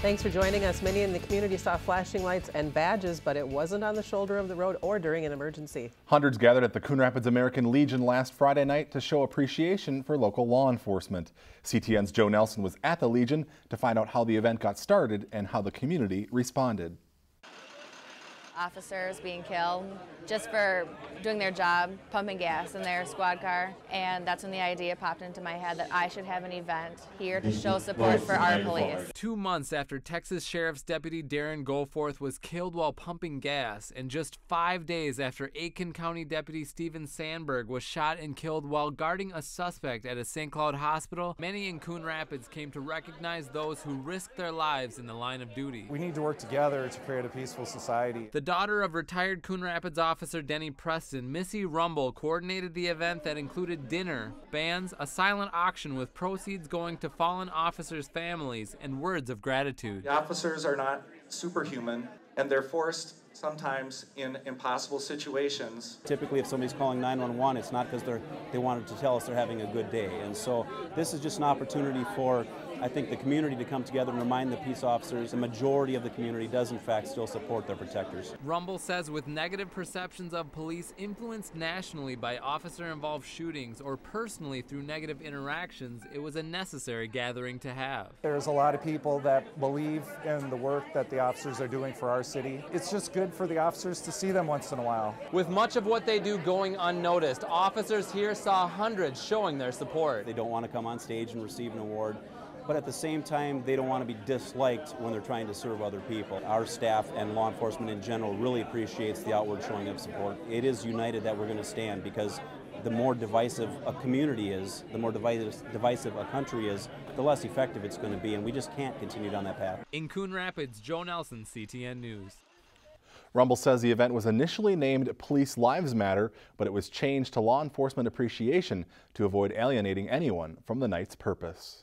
Thanks for joining us. Many in the community saw flashing lights and badges, but it wasn't on the shoulder of the road or during an emergency. Hundreds gathered at the Coon Rapids American Legion last Friday night to show appreciation for local law enforcement. CTN's Joe Nelson was at the Legion to find out how the event got started and how the community responded. Officers being killed just for doing their job, pumping gas in their squad car, and that's when the idea popped into my head that I should have an event here to show support for our police. 2 months after Texas Sheriff's Deputy Darren Goforth was killed while pumping gas, and just 5 days after Aitkin County Deputy Steven Sandberg was shot and killed while guarding a suspect at a St. Cloud hospital, many in Coon Rapids came to recognize those who risked their lives in the line of duty. We need to work together to create a peaceful society. The daughter of retired Coon Rapids officer Denny Preston, Missy Rumble, coordinated the event that included dinner, bands, a silent auction with proceeds going to fallen officers' families, and words of gratitude. The officers are not superhuman, and they're forced sometimes in impossible situations. Typically, if somebody's calling 911, it's not because they wanted to tell us they're having a good day. And so this is just an opportunity for, I think, the community to come together and remind the peace officers the majority of the community does in fact still support their protectors. Rumble says with negative perceptions of police influenced nationally by officer-involved shootings or personally through negative interactions, it was a necessary gathering to have. There's a lot of people that believe in the work that the officers are doing for our city. It's just good for the officers to see them once in a while. With much of what they do going unnoticed, officers here saw hundreds showing their support. They don't want to come on stage and receive an award, but at the same time, they don't want to be disliked when they're trying to serve other people. Our staff and law enforcement in general really appreciates the outward showing of support. It is united that we're going to stand, because the more divisive a community is, the more divisive a country is, the less effective it's going to be, and we just can't continue down that path. In Coon Rapids, Joe Nelson, CTN News. Rumble says the event was initially named Police Lives Matter, but it was changed to Law Enforcement Appreciation to avoid alienating anyone from the night's purpose.